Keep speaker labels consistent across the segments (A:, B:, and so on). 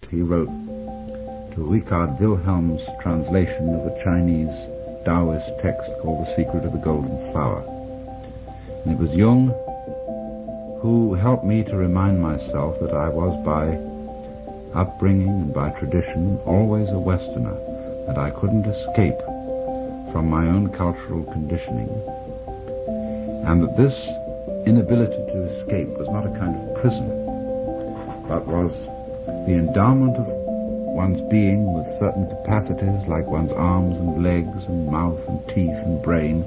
A: he wrote to Richard Wilhelm's translation of a Chinese Taoist text called The Secret of the Golden Flower. And it was Jung who helped me to remind myself that I was, by upbringing and by tradition, always a Westerner, that I couldn't escape from my own cultural conditioning, and that this inability to escape was not a kind of prison, but was the endowment of one's being with certain capacities, like one's arms and legs and mouth and teeth and brain,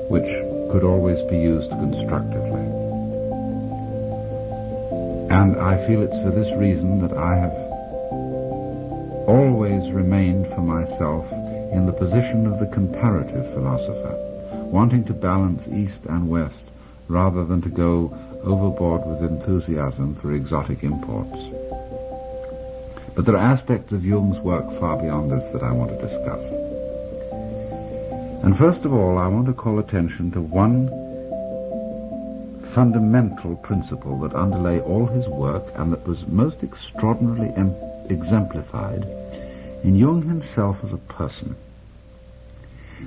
A: which could always be used constructively. And I feel it's for this reason that I have always remained for myself in the position of the comparative philosopher, wanting to balance East and West rather than to go overboard with enthusiasm for exotic imports. But there are aspects of Jung's work far beyond this that I want to discuss. And first of all, I want to call attention to one fundamental principle that underlay all his work and that was most extraordinarily exemplified in Jung himself as a person.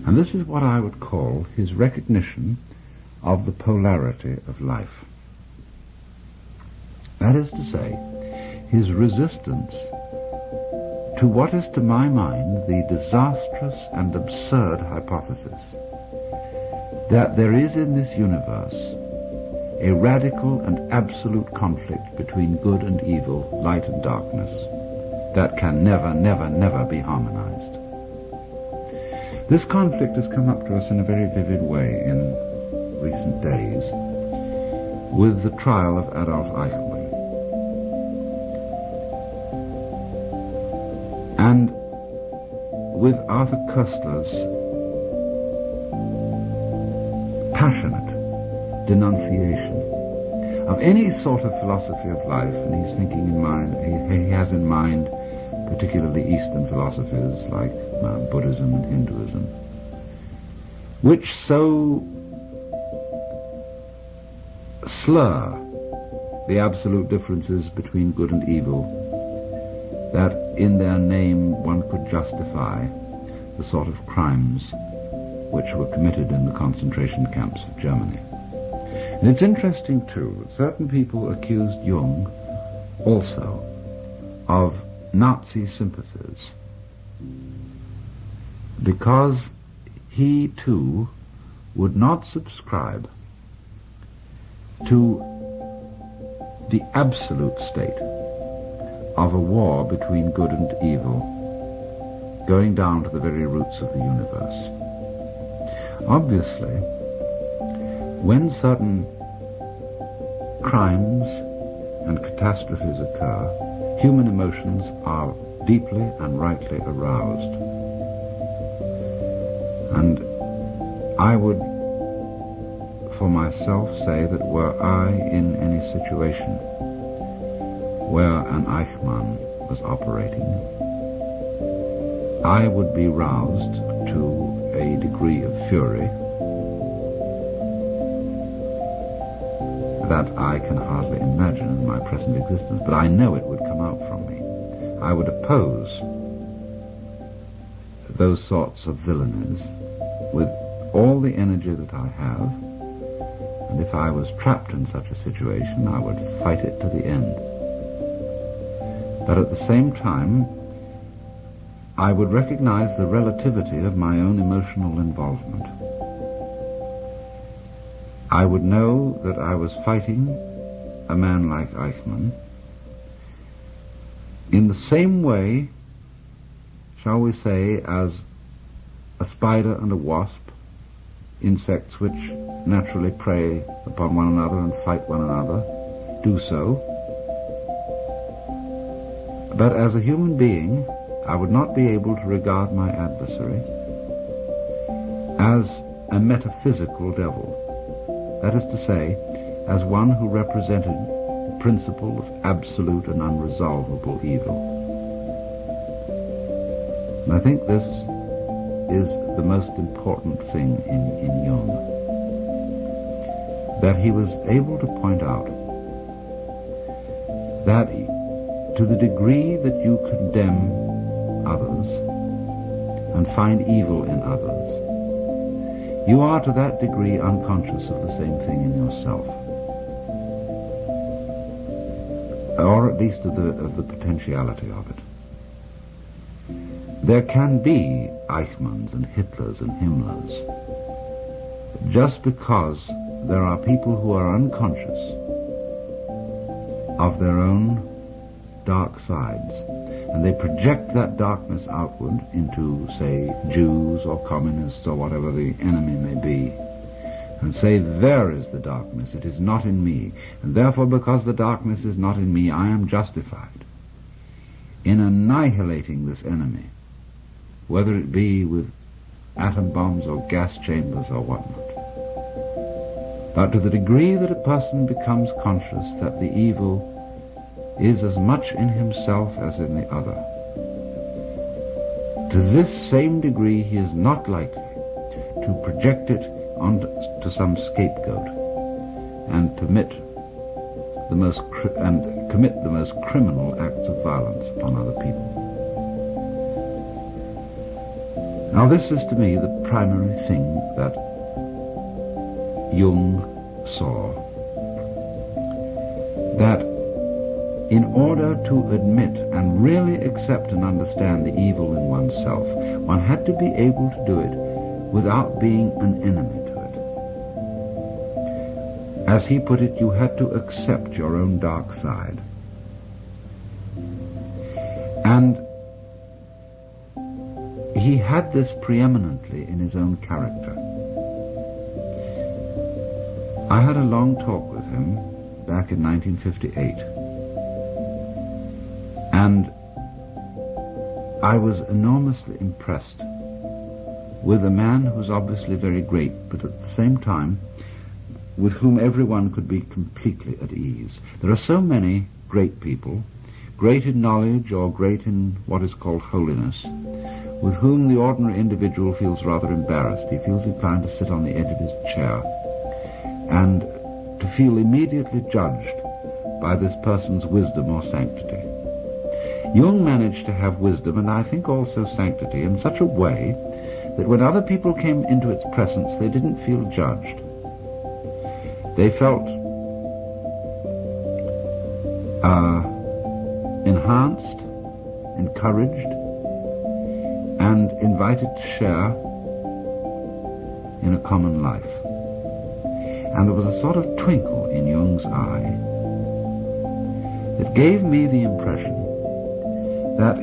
A: And this is what I would call his recognition of the polarity of life. That is to say, his resistance to what is to my mind the disastrous and absurd hypothesis that there is in this universe a radical and absolute conflict between good and evil, light and darkness, that can never, never, never be harmonized. This conflict has come up to us in a very vivid way in recent days with the trial of Adolf Eichmann. And with Arthur Koestler's passionate denunciation of any sort of philosophy of life, and he's thinking in mind, he has in mind particularly Eastern philosophies like Buddhism and Hinduism, which so slur the absolute differences between good and evil that in their name one could justify the sort of crimes which were committed in the concentration camps of Germany. And it's interesting too that certain people accused Jung also of Nazi sympathies because he too would not subscribe to the absolute state of a war between good and evil, going down to the very roots of the universe. Obviously, when certain crimes and catastrophes occur, human emotions are deeply and rightly aroused. And I would, for myself, say that were I in any situation where an Eichmann was operating, I would be roused to a degree of fury that I can hardly imagine in my present existence, but I know it would come out from me. I would oppose those sorts of villainies with all the energy that I have, and if I was trapped in such a situation, I would fight it to the end. But at the same time, I would recognize the relativity of my own emotional involvement. I would know that I was fighting a man like Eichmann in the same way, shall we say, as a spider and a wasp, insects which naturally prey upon one another and fight one another, do so. But as a human being, I would not be able to regard my adversary as a metaphysical devil. That is to say, as one who represented the principle of absolute and unresolvable evil. And I think this is the most important thing in Jung, that he was able to point out that to the degree that you condemn others and find evil in others, you are to that degree unconscious of the same thing in yourself, or at least of the potentiality of it. There can be Eichmanns and Hitlers and Himmlers just because there are people who are unconscious of their own dark sides, and they project that darkness outward into, say, Jews or communists or whatever the enemy may be, and say, there is the darkness, it is not in me, and therefore because the darkness is not in me, I am justified in annihilating this enemy, whether it be with atom bombs or gas chambers or whatnot. But to the degree that a person becomes conscious that the evil is as much in himself as in the other, to this same degree he is not likely to project it onto some scapegoat and commit the most criminal acts of violence upon other people. Now this is to me the primary thing that Jung saw, that in order to admit and really accept and understand the evil in oneself, one had to be able to do it without being an enemy to it. As he put it, you had to accept your own dark side. And he had this preeminently in his own character. I had a long talk with him back in 1958, and I was enormously impressed with a man who was obviously very great, but at the same time with whom everyone could be completely at ease. There are so many great people, great in knowledge or great in what is called holiness, with whom the ordinary individual feels rather embarrassed. He feels inclined to sit on the edge of his chair and to feel immediately judged by this person's wisdom or sanctity. Jung managed to have wisdom, and I think also sanctity, in such a way that when other people came into its presence, they didn't feel judged. They felt enhanced, encouraged, and invited to share in a common life. And there was a sort of twinkle in Jung's eye that gave me the impression that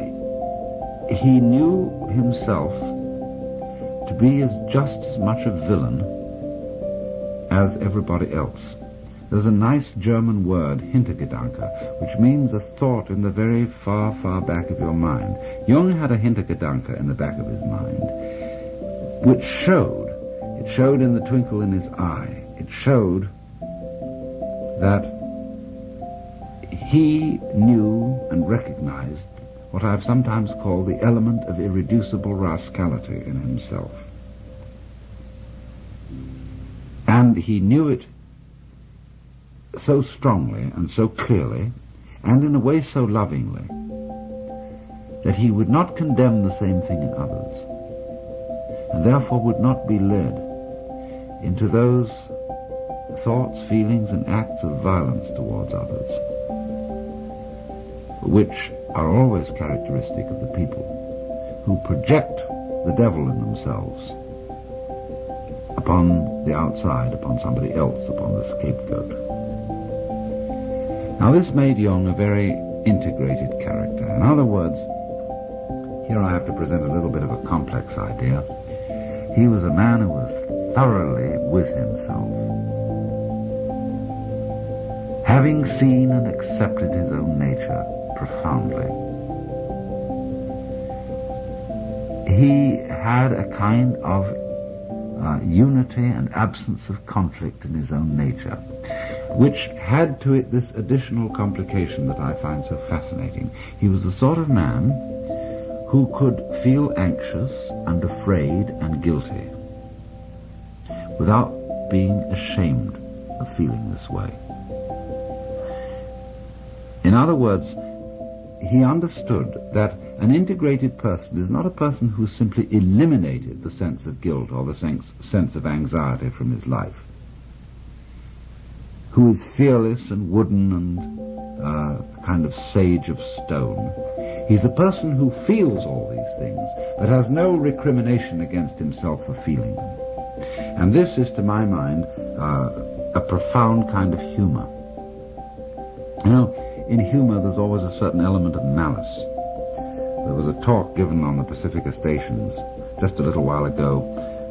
A: he knew himself to be just as much a villain as everybody else. There's a nice German word, Hintergedanke, which means a thought in the very far, far back of your mind. Jung had a Hintergedanke in the back of his mind, which it showed in the twinkle in his eye. It showed that he knew and recognized what I've sometimes called the element of irreducible rascality in himself. And he knew it so strongly and so clearly, and in a way so lovingly, that he would not condemn the same thing in others, and therefore would not be led into those thoughts, feelings, and acts of violence towards others, which are always characteristic of the people who project the devil in themselves upon the outside, upon somebody else, upon the scapegoat. Now this made Jung a very integrated character. In other words, here I have to present a little bit of a complex idea. He was a man who was thoroughly with himself, having seen and accepted his own nature profoundly. He had a kind of unity and absence of conflict in his own nature, which had to it this additional complication that I find so fascinating. He was the sort of man who could feel anxious and afraid and guilty without being ashamed of feeling this way. In other words, he understood that an integrated person is not a person who simply eliminated the sense of guilt or the sense of anxiety from his life, who is fearless and wooden and kind of sage of stone. He's a person who feels all these things, but has no recrimination against himself for feeling them. And this is, to my mind, a profound kind of humor. You know, in humor there's always a certain element of malice. There was a talk given on the Pacifica stations just a little while ago,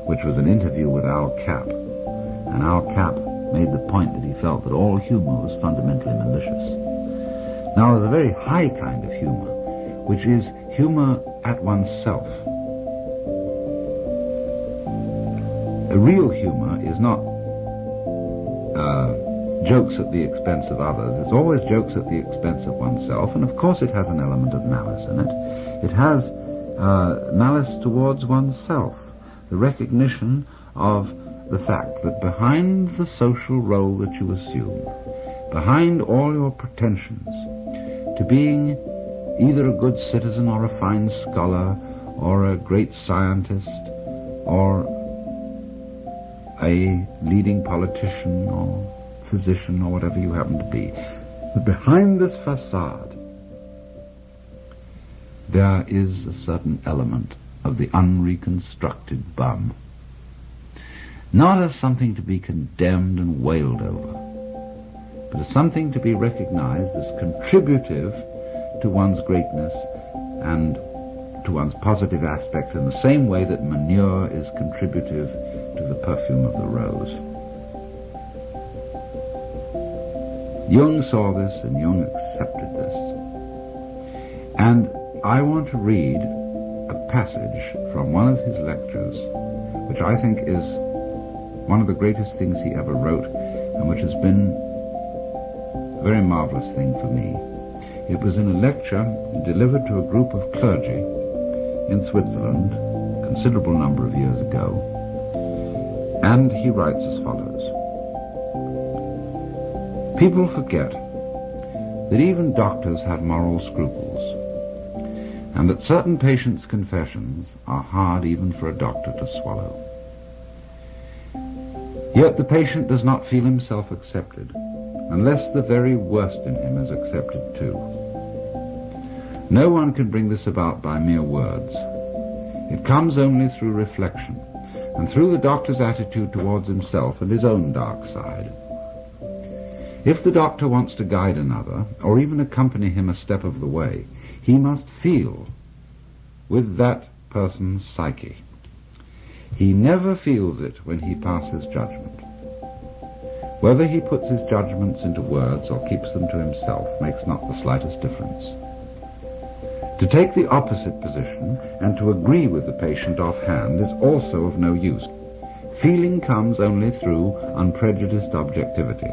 A: which was an interview with Al Capp. And Al Capp made the point that he felt that all humor was fundamentally malicious. Now, there's a very high kind of humor, which is humor at oneself. A real humor is not jokes at the expense of others. It's always jokes at the expense of oneself, and of course it has an element of malice in it. It has malice towards oneself, the recognition of the fact that behind the social role that you assume, behind all your pretensions to being either a good citizen or a fine scholar or a great scientist or a leading politician or physician or whatever you happen to be, that behind this facade there is a certain element of the unreconstructed bum, not as something to be condemned and wailed over, but as something to be recognized as contributive to one's greatness and to one's positive aspects in the same way that manure is contributive to the perfume of the rose. Jung saw this and Jung accepted this. And I want to read a passage from one of his lectures, which I think is one of the greatest things he ever wrote, and which has been a very marvelous thing for me. It was in a lecture delivered to a group of clergy in Switzerland a considerable number of years ago, and he writes as follows. People forget that even doctors have moral scruples, and that certain patients' confessions are hard even for a doctor to swallow. Yet the patient does not feel himself accepted, unless the very worst in him is accepted too. No one can bring this about by mere words. It comes only through reflection, and through the doctor's attitude towards himself and his own dark side. If the doctor wants to guide another, or even accompany him a step of the way, he must feel with that person's psyche. He never feels it when he passes judgment. Whether he puts his judgments into words or keeps them to himself makes not the slightest difference. To take the opposite position and to agree with the patient offhand is also of no use. Feeling comes only through unprejudiced objectivity.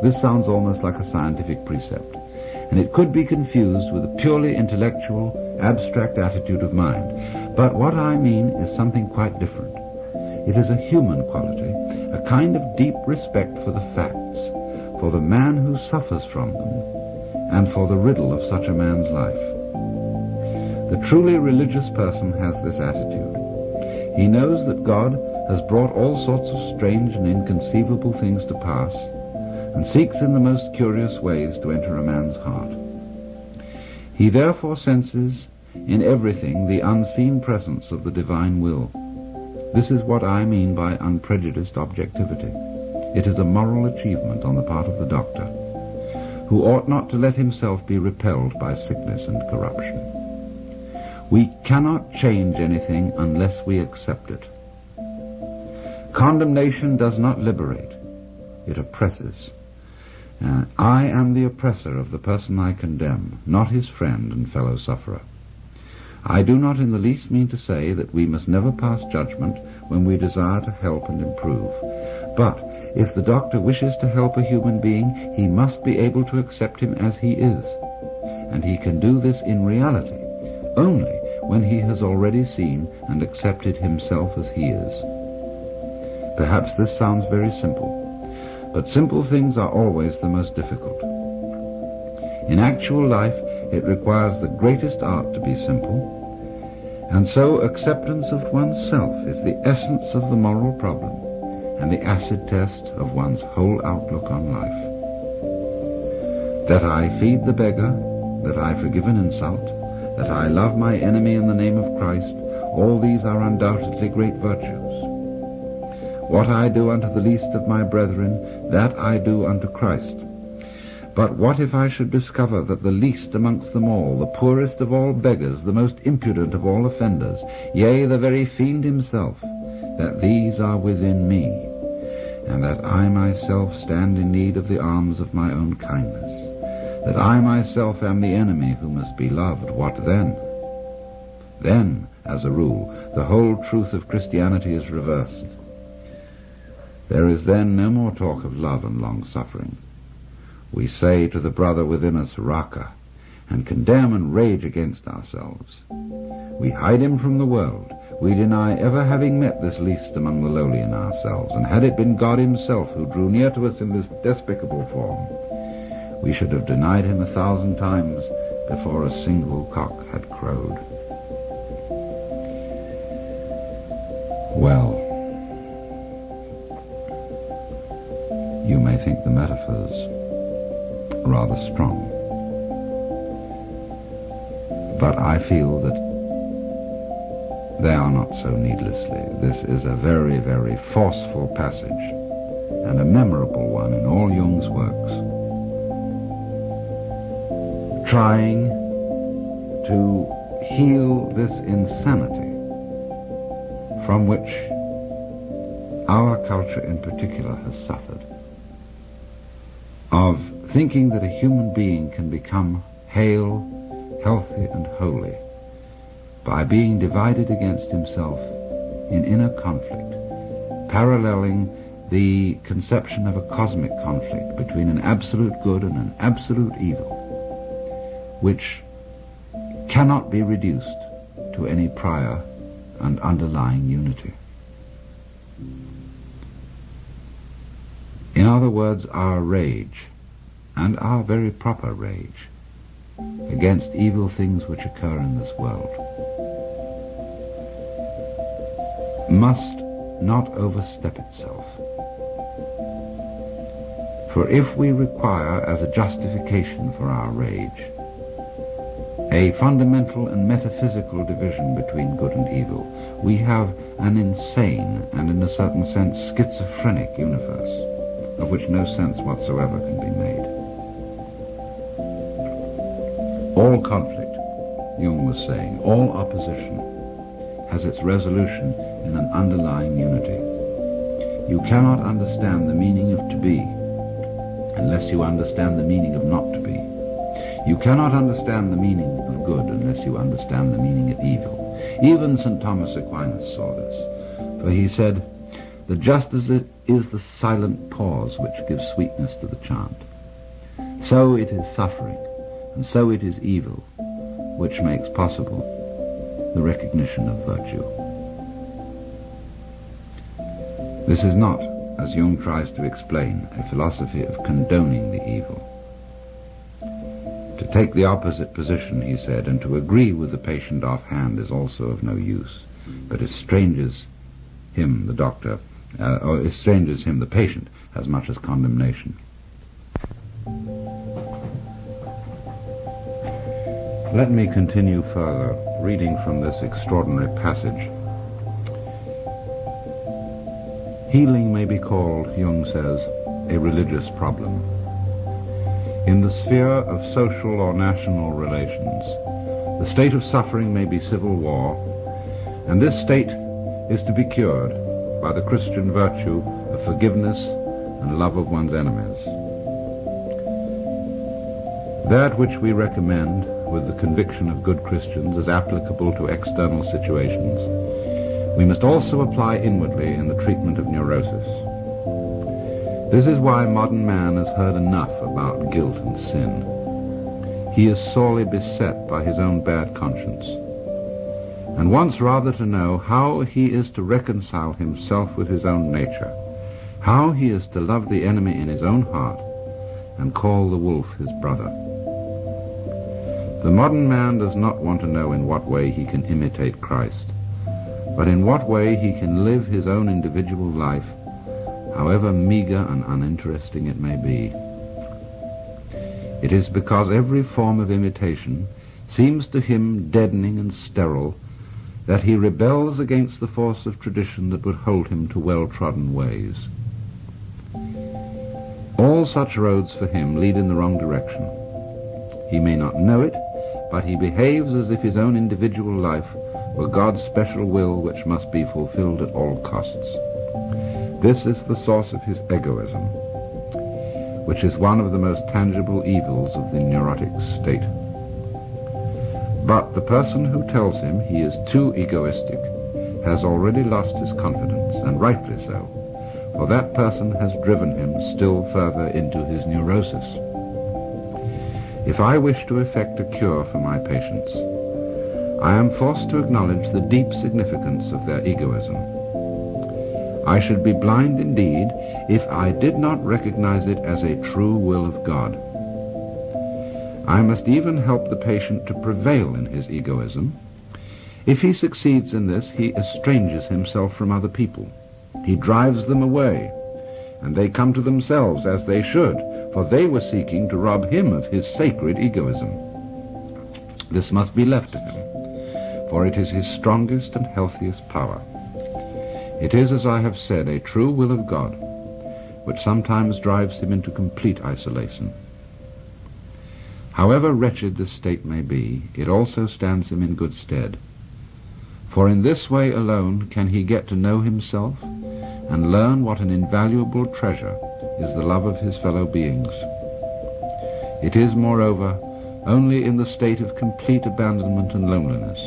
A: This sounds almost like a scientific precept, and it could be confused with a purely intellectual, abstract attitude of mind. But what I mean is something quite different. It is a human quality, a kind of deep respect for the facts, for the man who suffers from them, and for the riddle of such a man's life. The truly religious person has this attitude. He knows that God has brought all sorts of strange and inconceivable things to pass, and seeks in the most curious ways to enter a man's heart. He therefore senses in everything the unseen presence of the divine will. This is what I mean by unprejudiced objectivity. It is a moral achievement on the part of the doctor, who ought not to let himself be repelled by sickness and corruption. We cannot change anything unless we accept it. Condemnation does not liberate, it oppresses. I am the oppressor of the person I condemn, not his friend and fellow sufferer. I do not in the least mean to say that we must never pass judgment when we desire to help and improve. But if the doctor wishes to help a human being, he must be able to accept him as he is. And he can do this in reality only when he has already seen and accepted himself as he is. Perhaps this sounds very simple, but simple things are always the most difficult. In actual life, It requires the greatest art to be simple, and so acceptance of oneself is the essence of the moral problem and the acid test of one's whole outlook on life. That I feed the beggar, that I forgive an insult, that I love my enemy in the name of Christ, all these are undoubtedly great virtues. What I do unto the least of my brethren, that I do unto Christ. But what if I should discover that the least amongst them all, the poorest of all beggars, the most impudent of all offenders, yea, the very fiend himself, that these are within me, and that I myself stand in need of the alms of my own kindness, that I myself am the enemy who must be loved, what then? Then, as a rule, the whole truth of Christianity is reversed. There is then no more talk of love and long-suffering. We say to the brother within us, Raka, and condemn and rage against ourselves. We hide him from the world. We deny ever having met this least among the lowly in ourselves, and had it been God himself who drew near to us in this despicable form, we should have denied him 1,000 times before a single cock had crowed. Well, you may think the metaphors rather strong, but I feel that they are not so needlessly. This is a very, very forceful passage, and a memorable one in all Jung's works, trying to heal this insanity from which our culture in particular has suffered, of thinking that a human being can become hale, healthy, and holy by being divided against himself in inner conflict, paralleling the conception of a cosmic conflict between an absolute good and an absolute evil, which cannot be reduced to any prior and underlying unity. In other words, our rage, and our very proper rage, against evil things which occur in this world, must not overstep itself. For if we require as a justification for our rage a fundamental and metaphysical division between good and evil, we have an insane and in a certain sense schizophrenic universe, of which no sense whatsoever can be made. All conflict, Jung was saying, all opposition has its resolution in an underlying unity. You cannot understand the meaning of to be unless you understand the meaning of not to be. You cannot understand the meaning of good unless you understand the meaning of evil. Even St. Thomas Aquinas saw this, for he said, "The just as it is the silent pause which gives sweetness to the chant, so it is suffering, and so it is evil, which makes possible the recognition of virtue." This is not, as Jung tries to explain, a philosophy of condoning the evil. To take the opposite position, he said, and to agree with the patient offhand is also of no use, but estranges him, the doctor, or estranges him, the patient, as much as condemnation. Let me continue further, reading from this extraordinary passage. Healing may be called, Jung says, a religious problem. In the sphere of social or national relations, the state of suffering may be civil war, and this state is to be cured by the Christian virtue of forgiveness and love of one's enemies. That which we recommend with the conviction of good Christians as applicable to external situations, we must also apply inwardly in the treatment of neurosis. This is why modern man has heard enough about guilt and sin. He is sorely beset by his own bad conscience, and wants rather to know how he is to reconcile himself with his own nature, how he is to love the enemy in his own heart and call the wolf his brother. The modern man does not want to know in what way he can imitate Christ, but in what way he can live his own individual life, however meager and uninteresting it may be. It is because every form of imitation seems to him deadening and sterile that he rebels against the force of tradition that would hold him to well-trodden ways. All such roads for him lead in the wrong direction. He may not know it, but he behaves as if his own individual life were God's special will which must be fulfilled at all costs. This is the source of his egoism, which is one of the most tangible evils of the neurotic state. But the person who tells him he is too egoistic has already lost his confidence, and rightly so, for that person has driven him still further into his neurosis. If I wish to effect a cure for my patients, I am forced to acknowledge the deep significance of their egoism. I should be blind indeed if I did not recognize it as a true will of God. I must even help the patient to prevail in his egoism. If he succeeds in this, he estranges himself from other people. He drives them away, and they come to themselves as they should, for they were seeking to rob him of his sacred egoism. This must be left to him, for it is his strongest and healthiest power. It is, as I have said, a true will of God, which sometimes drives him into complete isolation. However wretched this state may be, it also stands him in good stead, for in this way alone can he get to know himself and learn what an invaluable treasure is the love of his fellow beings. It is, moreover, only in the state of complete abandonment and loneliness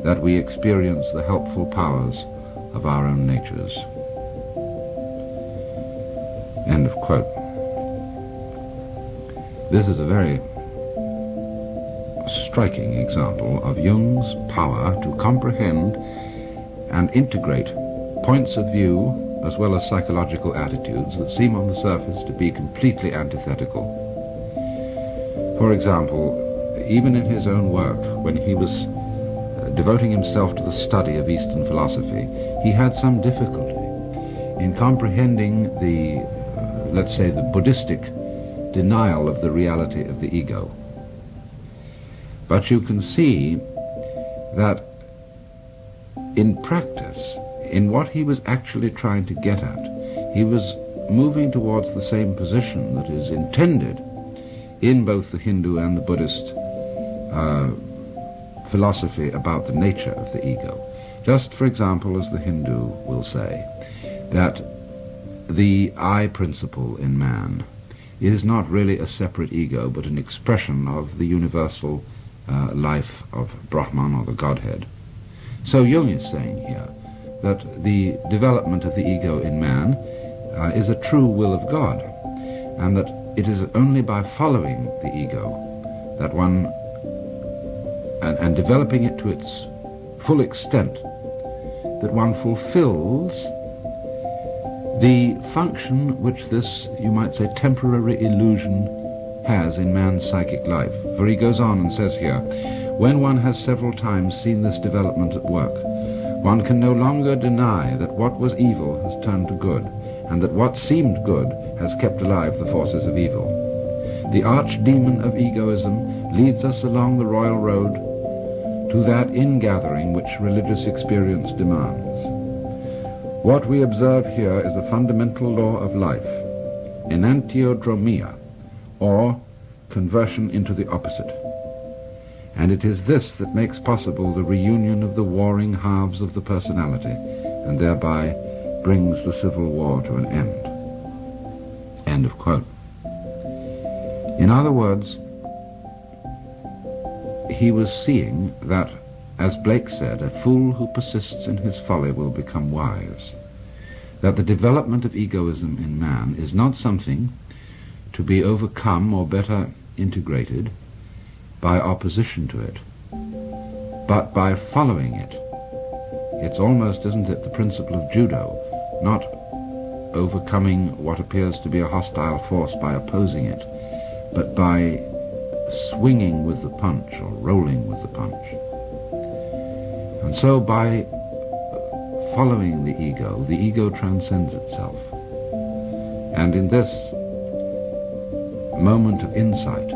A: that we experience the helpful powers of our own natures. End of quote. This is a very striking example of Jung's power to comprehend and integrate points of view as well as psychological attitudes that seem on the surface to be completely antithetical. For example, even in his own work, when he was devoting himself to the study of Eastern philosophy, he had some difficulty in comprehending the, let's say, the Buddhistic denial of the reality of the ego. But you can see that in practice, in what he was actually trying to get at, he was moving towards the same position that is intended in both the Hindu and the Buddhist philosophy about the nature of the ego. Just, for example, as the Hindu will say, that the I principle in man is not really a separate ego, but an expression of the universal life of Brahman, or the Godhead. So Jung is saying here that the development of the ego in man is a true will of God, and that it is only by following the ego that one, and developing it to its full extent, that one fulfills the function which this, you might say, temporary illusion has in man's psychic life. For he goes on and says here, when one has several times seen this development at work, one can no longer deny that what was evil has turned to good, and that what seemed good has kept alive the forces of evil. The archdemon of egoism leads us along the royal road to that ingathering which religious experience demands. What we observe here is a fundamental law of life, enantiodromia, or conversion into the opposite. And it is this that makes possible the reunion of the warring halves of the personality, and thereby brings the civil war to an end. End of quote. In other words, he was seeing that, as Blake said, a fool who persists in his folly will become wise, that the development of egoism in man is not something to be overcome or better integrated by opposition to it, but by following it. It's almost, isn't it, the principle of judo, not overcoming what appears to be a hostile force by opposing it, but by swinging with the punch or rolling with the punch. And so by following the ego transcends itself. And in this moment of insight,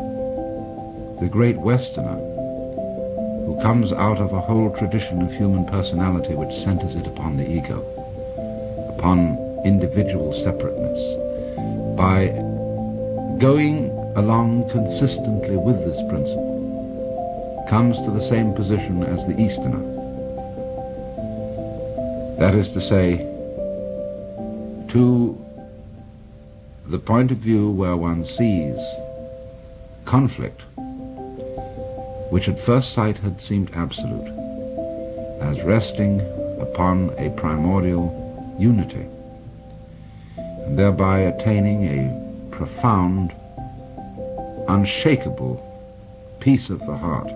A: the great Westerner, who comes out of a whole tradition of human personality which centers it upon the ego, upon individual separateness, by going along consistently with this principle, comes to the same position as the Easterner. That is to say, to the point of view where one sees conflict, which at first sight had seemed absolute, as resting upon a primordial unity, and thereby attaining a profound, unshakable peace of the heart,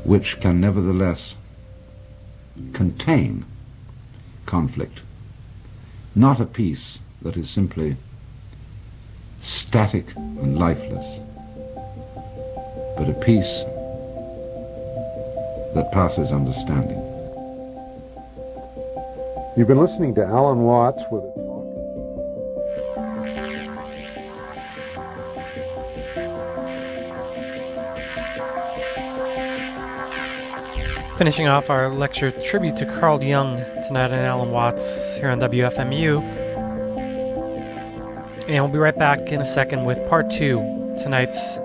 A: which can nevertheless contain conflict, not a peace that is simply static and lifeless, but a peace that passes understanding.
B: You've been listening to Alan Watts with a talk.
C: Finishing off our lecture tribute to Carl Jung tonight on Alan Watts here on WFMU. And we'll be right back in a second with part 2. Tonight's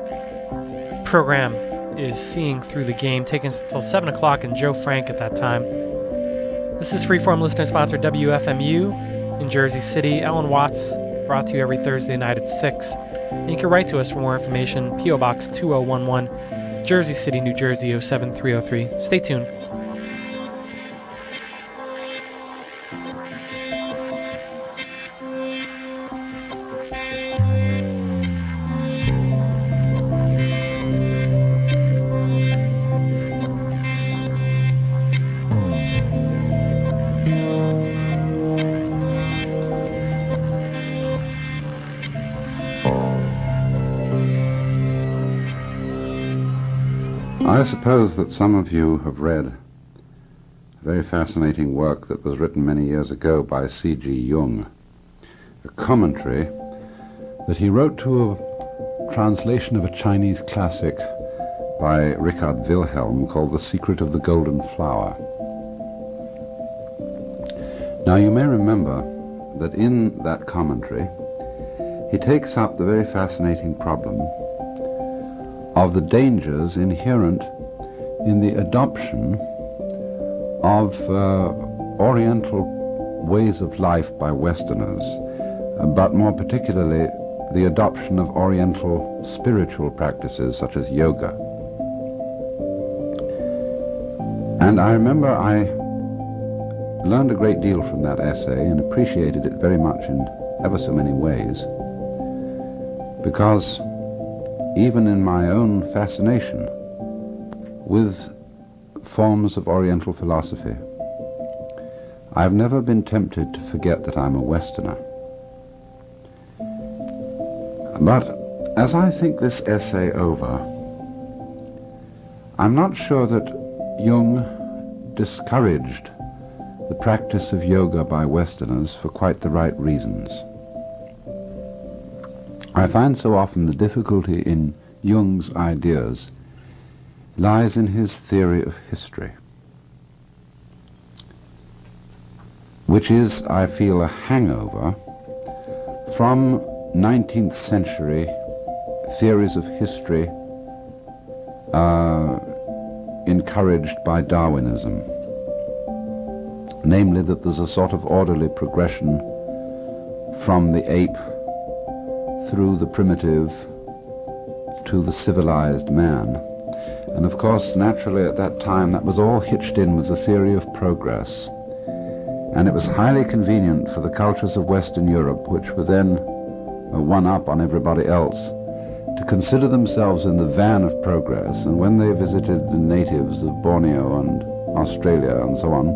C: program is Seeing Through the Game, taking us until 7 o'clock, and Joe Frank at that time. This is Freeform listener-sponsored WFMU in Jersey City. Alan Watts, brought to you every Thursday night at 6. And you can write to us for more information, P.O. Box 2011, Jersey City, New Jersey 07303. Stay tuned.
A: I suppose that some of you have read a very fascinating work that was written many years ago by C.G. Jung, a commentary that he wrote to a translation of a Chinese classic by Richard Wilhelm called The Secret of the Golden Flower. Now you may remember that in that commentary he takes up the very fascinating problem of the dangers inherent in the adoption of Oriental ways of life by Westerners, but more particularly the adoption of Oriental spiritual practices such as yoga. And I remember I learned a great deal from that essay and appreciated it very much in ever so many ways, because even in my own fascination with forms of Oriental philosophy, I've never been tempted to forget that I'm a Westerner. But as I think this essay over, I'm not sure that Jung discouraged the practice of yoga by Westerners for quite the right reasons. I find so often the difficulty in Jung's ideas lies in his theory of history, which is, I feel, a hangover from 19th century theories of history encouraged by Darwinism, namely that there's a sort of orderly progression from the ape through the primitive to the civilized man. And of course, naturally at that time, that was all hitched in with the theory of progress. And it was highly convenient for the cultures of Western Europe, which were then one up on everybody else, to consider themselves in the van of progress. And when they visited the natives of Borneo and Australia and so on,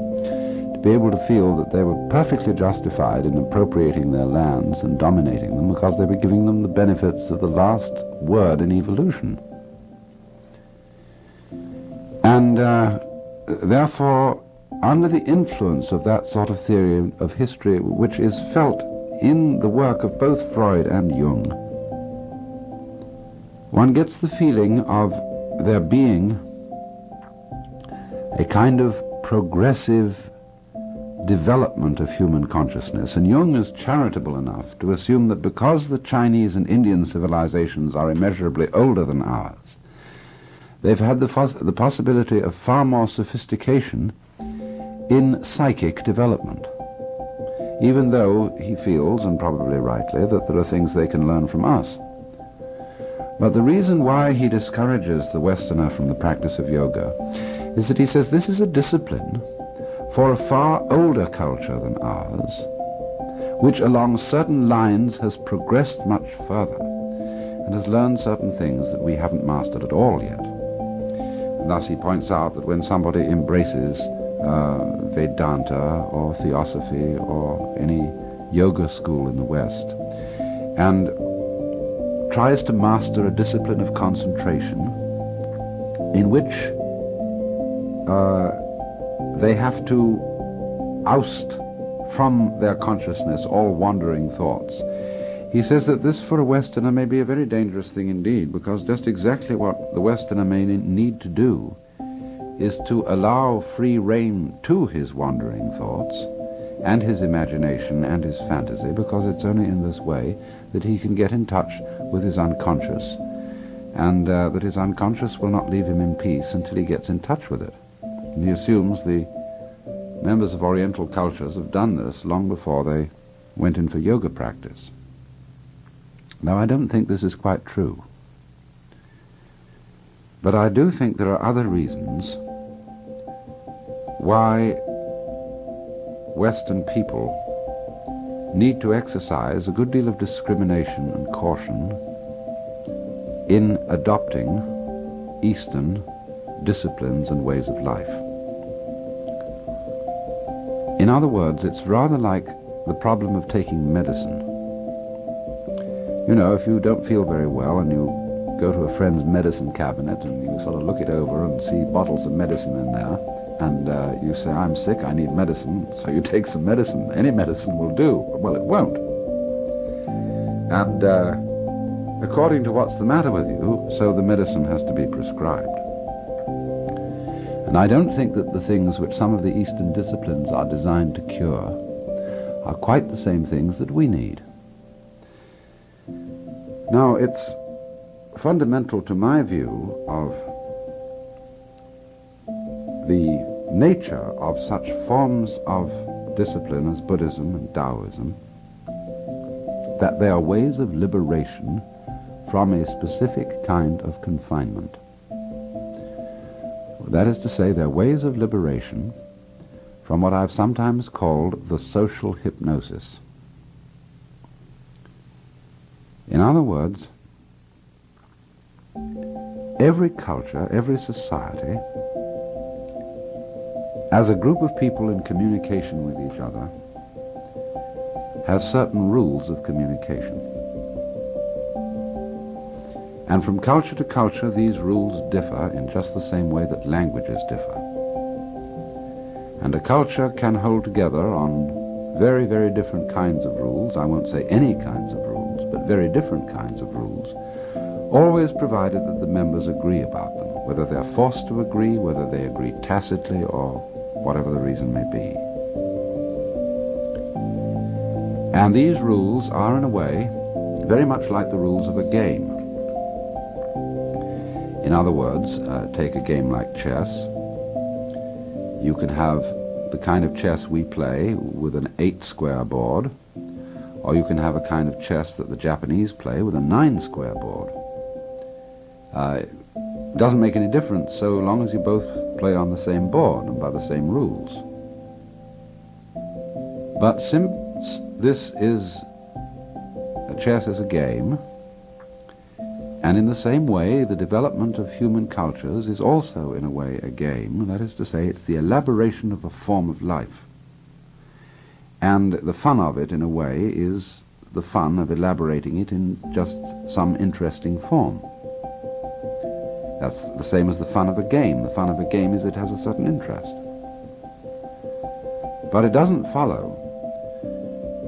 A: to be able to feel that they were perfectly justified in appropriating their lands and dominating them because they were giving them the benefits of the last word in evolution. And therefore, under the influence of that sort of theory of history, which is felt in the work of both Freud and Jung, one gets the feeling of there being a kind of progressive development of human consciousness. And Jung is charitable enough to assume that because the Chinese and Indian civilizations are immeasurably older than ours, they've had the possibility of far more sophistication in psychic development, even though he feels, and probably rightly, that there are things they can learn from us. But the reason why he discourages the Westerner from the practice of yoga is that he says this is a discipline for a far older culture than ours, which along certain lines has progressed much further and has learned certain things that we haven't mastered at all yet. And thus he points out that when somebody embraces Vedanta or Theosophy or any yoga school in the West and tries to master a discipline of concentration in which they have to oust from their consciousness all wandering thoughts. He says that this for a Westerner may be a very dangerous thing indeed, because just exactly what the Westerner may need to do is to allow free rein to his wandering thoughts and his imagination and his fantasy, because it's only in this way that he can get in touch with his unconscious, and that his unconscious will not leave him in peace until he gets in touch with it. And he assumes the members of Oriental cultures have done this long before they went in for yoga practice. Now, I don't think this is quite true, but I do think there are other reasons why Western people need to exercise a good deal of discrimination and caution in adopting Eastern disciplines and ways of life. In other words, it's rather like the problem of taking medicine. You know, if you don't feel very well and you go to a friend's medicine cabinet and you sort of look it over and see bottles of medicine in there, and you say, I'm sick, I need medicine, so you take some medicine. Any medicine will do. Well, it won't. And according to what's the matter with you, so the medicine has to be prescribed. And I don't think that the things which some of the Eastern disciplines are designed to cure are quite the same things that we need. Now, it's fundamental to my view of the nature of such forms of discipline as Buddhism and Taoism that they are ways of liberation from a specific kind of confinement. That is to say, they're ways of liberation from what I've sometimes called the social hypnosis. In other words, every culture, every society, as a group of people in communication with each other, has certain rules of communication. And from culture to culture, these rules differ in just the same way that languages differ. And a culture can hold together on very, very different kinds of rules. I won't say any kinds of rules, but very different kinds of rules, always provided that the members agree about them, whether they're forced to agree, whether they agree tacitly, or whatever the reason may be. And these rules are, in a way, very much like the rules of a game. In other words, take a game like chess. You can have the kind of chess we play with an 8-square board, or you can have a kind of chess that the Japanese play with a 9-square board. It doesn't make any difference so long as you both play on the same board and by the same rules. But since this is chess is a game, and in the same way the development of human cultures is also in a way a game, that is to say, it's the elaboration of a form of life. And the fun of it, in a way, is the fun of elaborating it in just some interesting form. That's the same as the fun of a game. The fun of a game is it has a certain interest. But it doesn't follow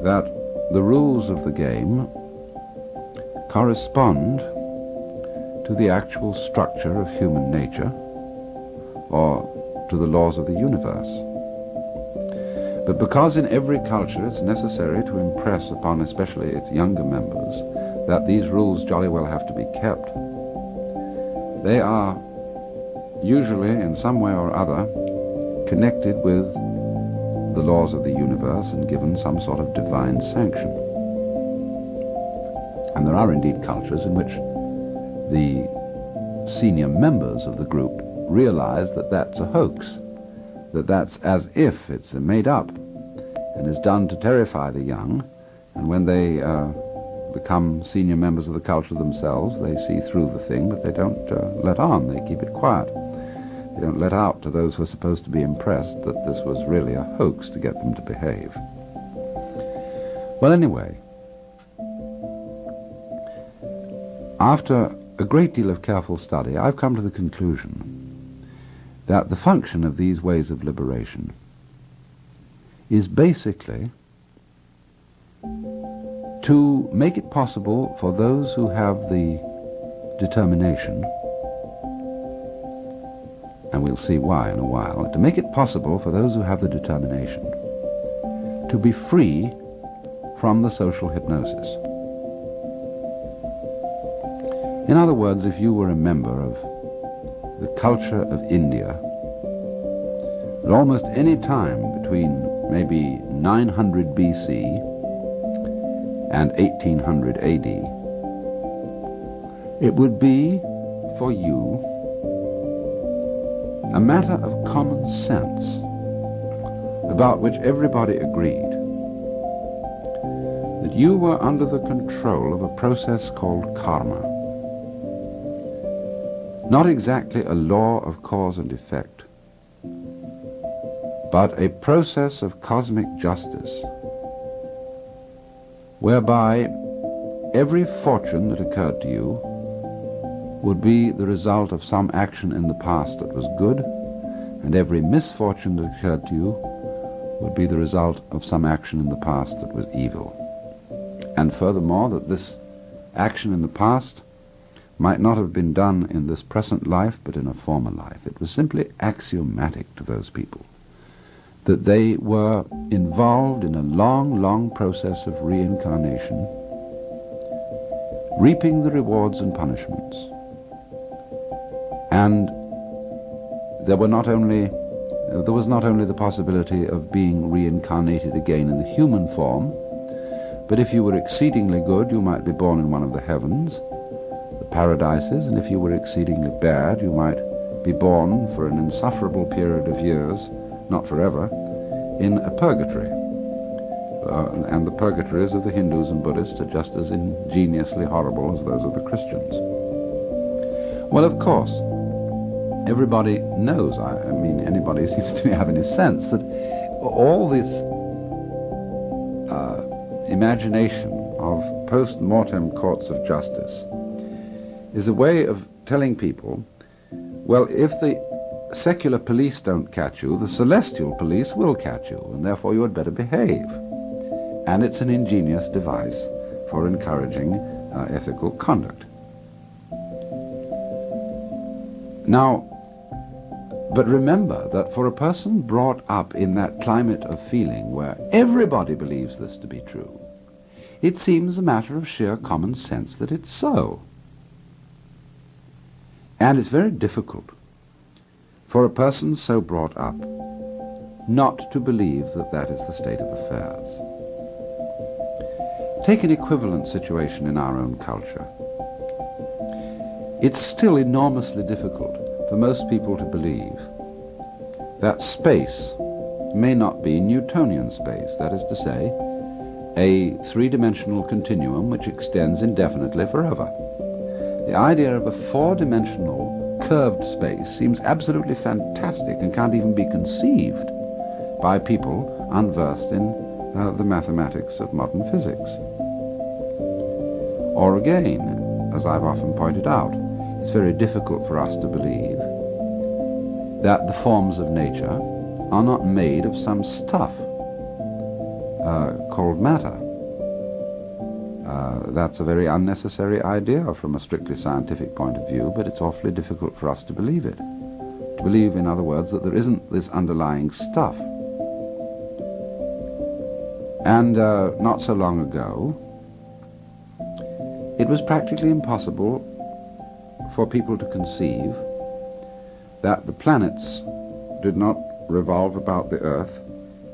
A: that the rules of the game correspond to the actual structure of human nature or to the laws of the universe. But because in every culture it's necessary to impress upon especially its younger members that these rules jolly well have to be kept, they are usually in some way or other connected with the laws of the universe and given some sort of divine sanction. And there are indeed cultures in which the senior members of the group realize that that's a hoax, that that's as if it's made up and is done to terrify the young, and when they become senior members of the culture themselves, they see through the thing, but they don't let on, they keep it quiet. They don't let out to those who are supposed to be impressed that this was really a hoax to get them to behave. Well, anyway, after a great deal of careful study, I've come to the conclusion that the function of these ways of liberation is basically to make it possible for those who have the determination, and we'll see why in a while, to make it possible for those who have the determination to be free from the social hypnosis. In other words, if you were a member of the culture of India, at almost any time between maybe 900 BC and 1800 AD, it would be for you a matter of common sense about which everybody agreed that you were under the control of a process called karma. Not exactly a law of cause and effect, but a process of cosmic justice, whereby every fortune that occurred to you would be the result of some action in the past that was good, and every misfortune that occurred to you would be the result of some action in the past that was evil. And furthermore, that this action in the past might not have been done in this present life, but in a former life. It was simply axiomatic to those people that they were involved in a long, long process of reincarnation, reaping the rewards and punishments. And there was not only the possibility of being reincarnated again in the human form, but if you were exceedingly good, you might be born in one of the heavens, the paradises, and if you were exceedingly bad, you might be born for an insufferable period of years, not forever, in a purgatory. And the purgatories of the Hindus and Buddhists are just as ingeniously horrible as those of the Christians. Well, of course, everybody knows, I mean, anybody seems to be having a sense that all this imagination of post-mortem courts of justice is a way of telling people, well, if the secular police don't catch you, the celestial police will catch you, and therefore you had better behave. And it's an ingenious device for encouraging ethical conduct. Now, but remember that for a person brought up in that climate of feeling where everybody believes this to be true, it seems a matter of sheer common sense that it's so. And it's very difficult for a person so brought up not to believe that that is the state of affairs. Take an equivalent situation in our own culture. It's still enormously difficult for most people to believe that space may not be Newtonian space, that is to say, a three-dimensional continuum which extends indefinitely forever. The idea of a four-dimensional curved space seems absolutely fantastic and can't even be conceived by people unversed in the mathematics of modern physics. Or again, as I've often pointed out, it's very difficult for us to believe that the forms of nature are not made of some stuff called matter. That's a very unnecessary idea from a strictly scientific point of view, but it's awfully difficult for us to believe it. To believe, in other words, that there isn't this underlying stuff. And not so long ago, it was practically impossible for people to conceive that the planets did not revolve about the Earth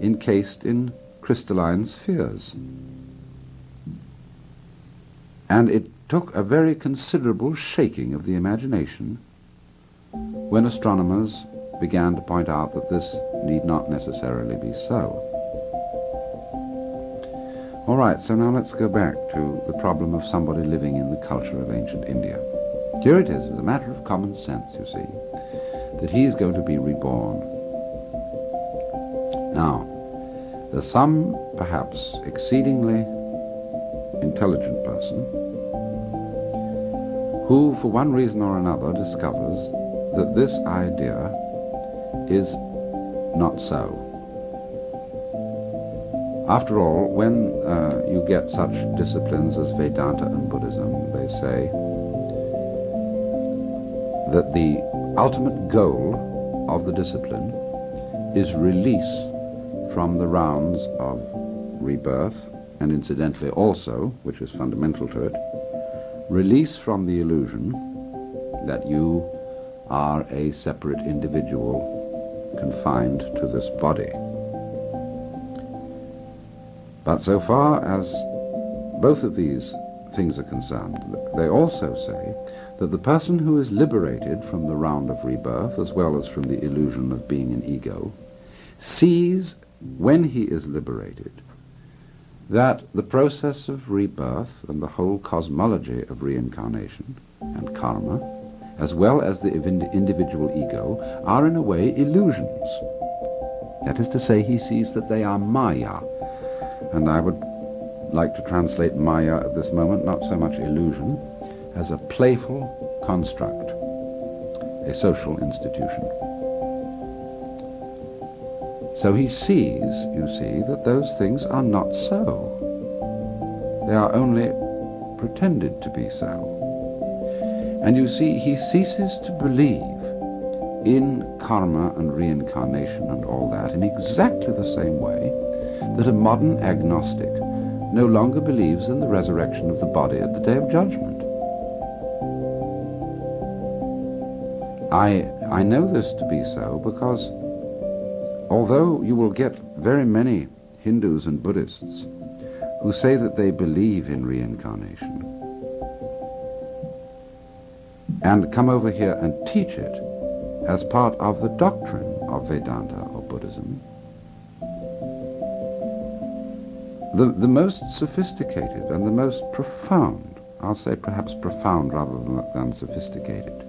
A: encased in crystalline spheres. And it took a very considerable shaking of the imagination when astronomers began to point out that this need not necessarily be so. All right, so now let's go back to the problem of somebody living in the culture of ancient India. Here it is, as a matter of common sense, you see, that he is going to be reborn. Now, there's some, perhaps, exceedingly intelligent person who, for one reason or another, discovers that this idea is not so. After all, when you get such disciplines as Vedanta and Buddhism, they say that the ultimate goal of the discipline is release from the rounds of rebirth, and incidentally also, which is fundamental to it, release from the illusion that you are a separate individual confined to this body. But so far as both of these things are concerned, they also say that the person who is liberated from the round of rebirth, as well as from the illusion of being an ego, sees, when he is liberated, that the process of rebirth and the whole cosmology of reincarnation and karma, as well as the individual ego, are in a way illusions. That is to say, he sees that they are maya, and I would like to translate maya at this moment, not so much illusion, as a playful construct, a social institution. So he sees, you see, that those things are not so. They are only pretended to be so. And you see, he ceases to believe in karma and reincarnation and all that in exactly the same way that a modern agnostic no longer believes in the resurrection of the body at the Day of Judgment. I know this to be so because although you will get very many Hindus and Buddhists who say that they believe in reincarnation and come over here and teach it as part of the doctrine of Vedanta or Buddhism, the most sophisticated and the most profound, I'll say perhaps profound rather than sophisticated,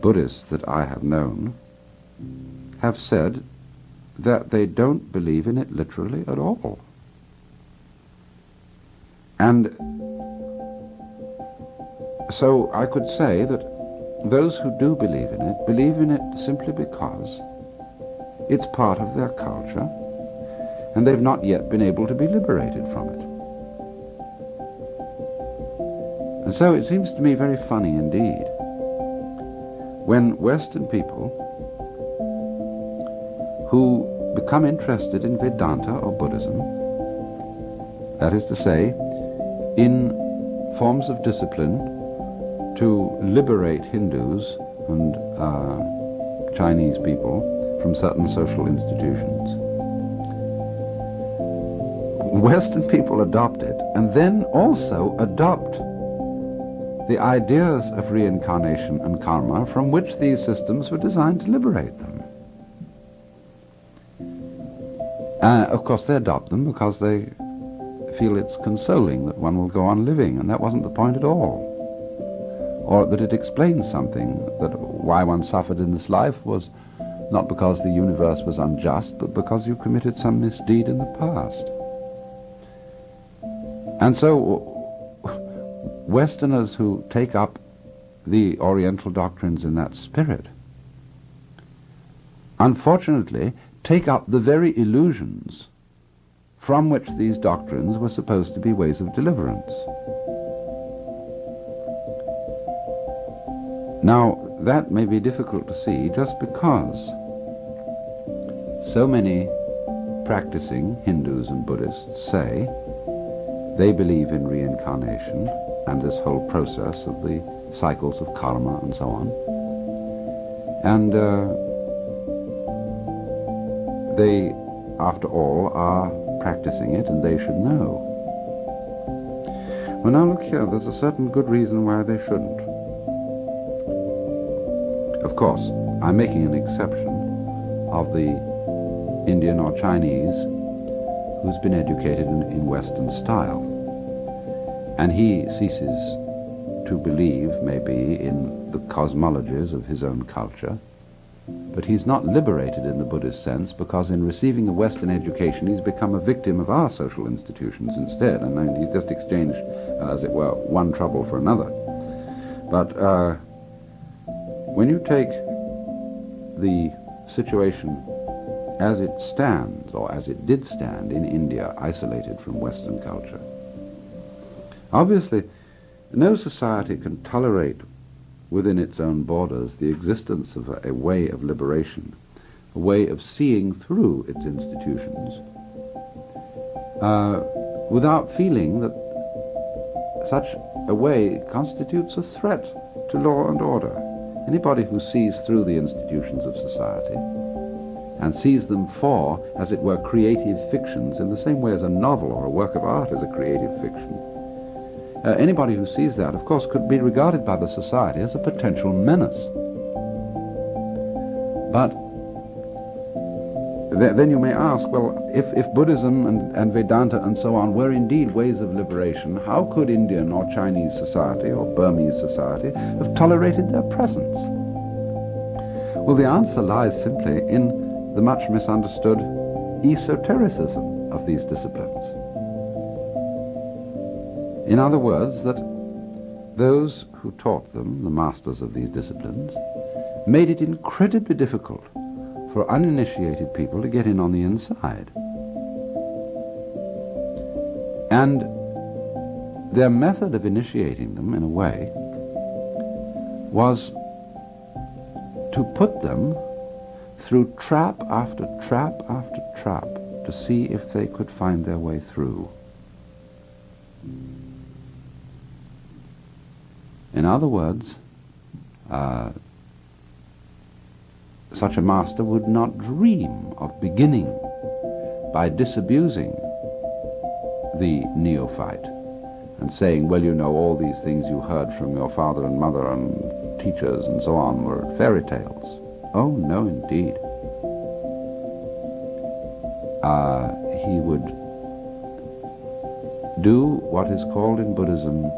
A: Buddhists that I have known have said that they don't believe in it literally at all. And so I could say that those who do believe in it simply because it's part of their culture and they've not yet been able to be liberated from it. And so it seems to me very funny indeed when Western people who become interested in Vedanta or Buddhism, that is to say, in forms of discipline to liberate Hindus and Chinese people from certain social institutions, Western people adopt it and then also adopt the ideas of reincarnation and karma from which these systems were designed to liberate them. Of course, they adopt them because they feel it's consoling that one will go on living, and that wasn't the point at all. Or that it explains something, that why one suffered in this life was not because the universe was unjust, but because you committed some misdeed in the past. And so Westerners who take up the Oriental doctrines in that spirit, unfortunately, take up the very illusions from which these doctrines were supposed to be ways of deliverance. Now, that may be difficult to see just because so many practicing Hindus and Buddhists say they believe in reincarnation and this whole process of the cycles of karma and so on. And they, after all, are practicing it, and they should know. Well, now look here, there's a certain good reason why they shouldn't. Of course, I'm making an exception of the Indian or Chinese who's been educated in Western style. And he ceases to believe, maybe, in the cosmologies of his own culture, but he's not liberated in the Buddhist sense, because in receiving a Western education he's become a victim of our social institutions instead, and he's just exchanged, as it were, one trouble for another. But when you take the situation as it stands, or as it did stand in India, isolated from Western culture, obviously no society can tolerate within its own borders the existence of a way of liberation, a way of seeing through its institutions, without feeling that such a way constitutes a threat to law and order. Anybody who sees through the institutions of society and sees them for, as it were, creative fictions, in the same way as a novel or a work of art is a creative fiction, anybody who sees that, of course, could be regarded by the society as a potential menace. But then you may ask, well, if Buddhism and Vedanta and so on were indeed ways of liberation, how could Indian or Chinese society or Burmese society have tolerated their presence? Well, the answer lies simply in the much misunderstood esotericism of these disciplines. In other words, that those who taught them, the masters of these disciplines, made it incredibly difficult for uninitiated people to get in on the inside. And their method of initiating them, in a way, was to put them through trap after trap after trap to see if they could find their way through. In other words, such a master would not dream of beginning by disabusing the neophyte and saying, well, you know, all these things you heard from your father and mother and teachers and so on were fairy tales. Oh, no, indeed. He would do what is called in Buddhism,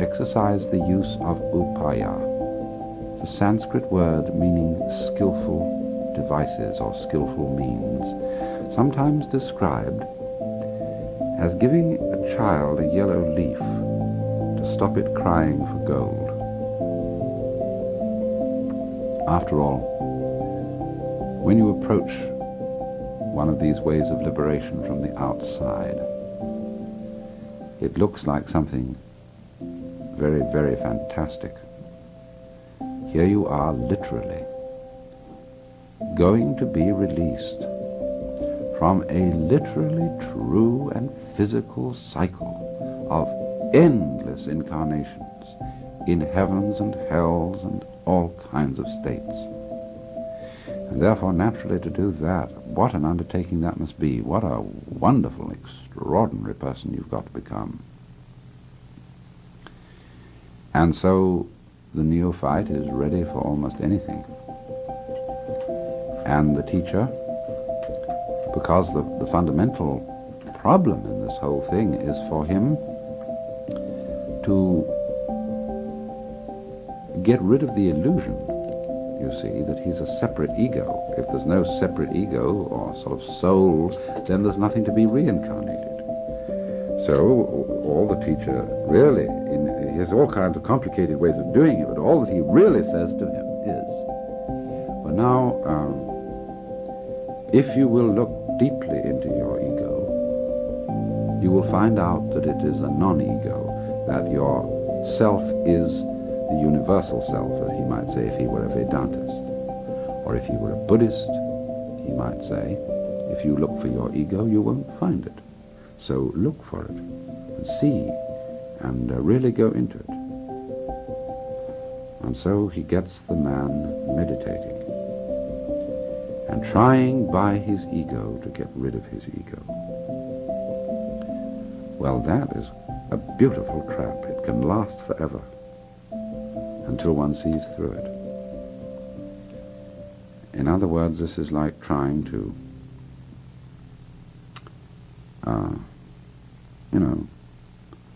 A: exercise the use of upaya. It's a Sanskrit word meaning skillful devices or skillful means, sometimes described as giving a child a yellow leaf to stop it crying for gold. After all, when you approach one of these ways of liberation from the outside, it looks like something very, very fantastic. Here you are literally going to be released from a literally true and physical cycle of endless incarnations in heavens and hells and all kinds of states. And therefore, naturally, to do that, what an undertaking that must be. What a wonderful, extraordinary person you've got to become. And so the neophyte is ready for almost anything. And the teacher, because the fundamental problem in this whole thing is for him to get rid of the illusion you see, that he's a separate ego. If there's no separate ego or sort of soul, then there's nothing to be reincarnated. So all the teacher really, he has all kinds of complicated ways of doing it, but all that he really says to him is, well now, if you will look deeply into your ego, you will find out that it is a non-ego, that your self is the universal self, as he might say if he were a Vedantist. Or if he were a Buddhist, he might say, if you look for your ego, you won't find it. So look for it, and see, and really go into it. And so he gets the man meditating, and trying by his ego to get rid of his ego. Well, that is a beautiful trap. It can last forever, until one sees through it. In other words, this is like trying to,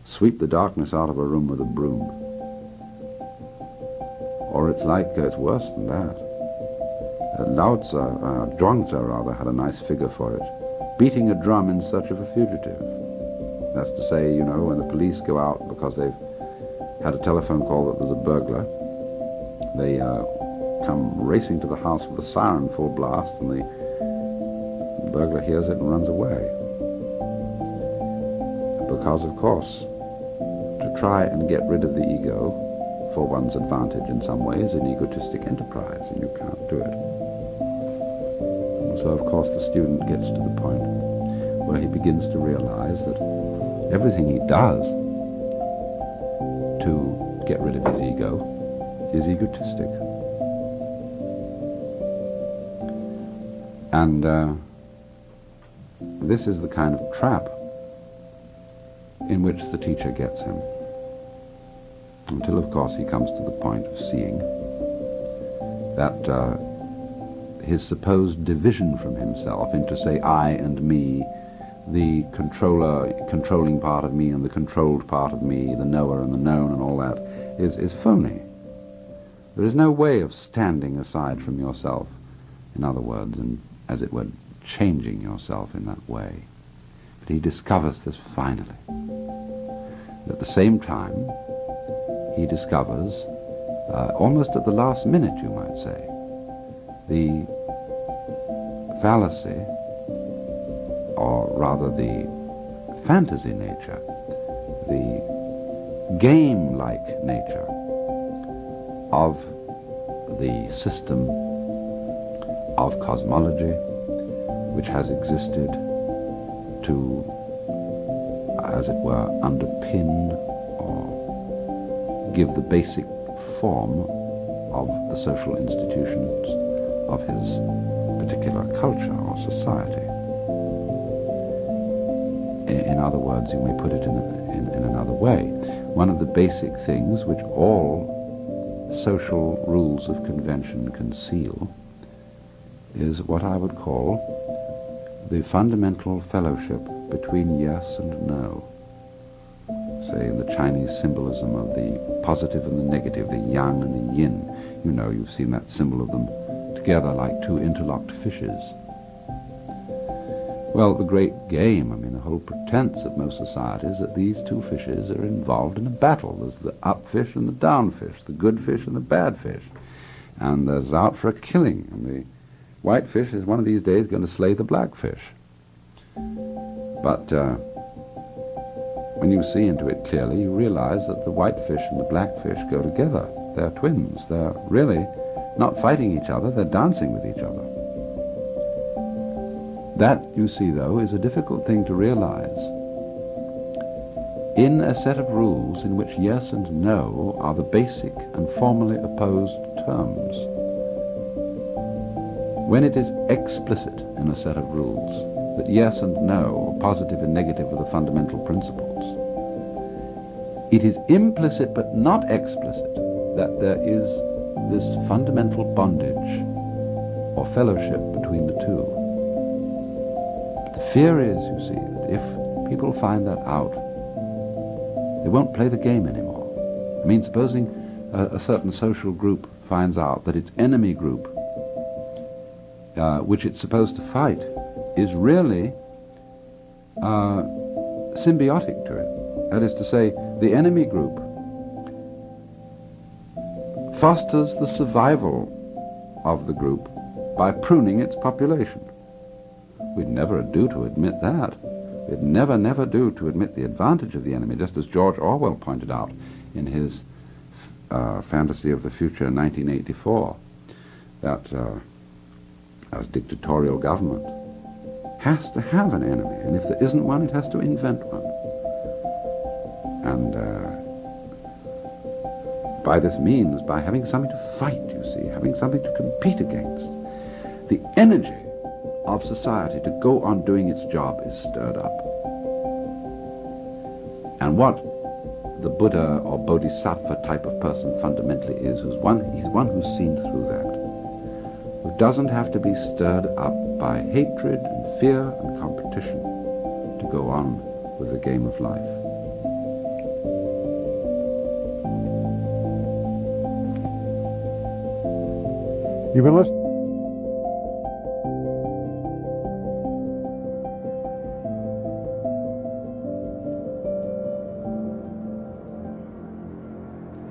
A: sweep the darkness out of a room with a broom. Or it's like, it's worse than that. Zhuangzi rather, had a nice figure for it. Beating a drum in search of a fugitive. That's to say, when the police go out because they've had a telephone call that there's a burglar, they come racing to the house with a siren full blast, and the burglar hears it and runs away. Because, of course, to try and get rid of the ego for one's advantage in some way is an egotistic enterprise, and you can't do it. And so, of course, the student gets to the point where he begins to realize that everything he does to get rid of his ego is egotistic. And this is the kind of trap in which the teacher gets him. Until, of course, he comes to the point of seeing that his supposed division from himself into, say, I and me, the controlling part of me and the controlled part of me, the knower and the known and all that, is phony. There is no way of standing aside from yourself, in other words, and as it were, changing yourself in that way. But he discovers this finally. At the same time, he discovers, almost at the last minute, you might say, the fallacy, or rather the fantasy nature, the game-like nature of the system of cosmology which has existed to, as it were, underpin or give the basic form of the social institutions of his particular culture or society. In other words, you may put it in another way. One of the basic things which all social rules of convention conceal is what I would call the fundamental fellowship between yes and no. Say, in the Chinese symbolism of the positive and the negative, the yang and the yin. You've seen that symbol of them together like two interlocked fishes. Well, the great game, the whole pretense of most societies, that these two fishes are involved in a battle. There's the up fish and the down fish, the good fish and the bad fish. And there's out for a killing. And the white fish is one of these days going to slay the black fish. But when you see into it clearly, you realize that the white fish and the black fish go together. They're twins. They're really not fighting each other, they're dancing with each other. That, you see, though, is a difficult thing to realize in a set of rules in which yes and no are the basic and formally opposed terms. When it is explicit in a set of rules that yes and no, or positive and negative, are the fundamental principles, it is implicit but not explicit that there is this fundamental bondage or fellowship between the two. But the fear is, you see, that if people find that out, they won't play the game anymore. Supposing a certain social group finds out that its enemy group, which it's supposed to fight, is really symbiotic to it. That is to say, the enemy group fosters the survival of the group by pruning its population. We'd never do to admit that. We'd never do to admit the advantage of the enemy, just as George Orwell pointed out in his Fantasy of the Future, 1984, that a dictatorial government has to have an enemy, and if there isn't one, it has to invent one. And by this means, by having something to fight, you see, having something to compete against, the energy of society to go on doing its job is stirred up. And what the Buddha or Bodhisattva type of person fundamentally is, he's one who's seen through that, who doesn't have to be stirred up by hatred and fear and competition to go on with the game of life.
B: You've been listening.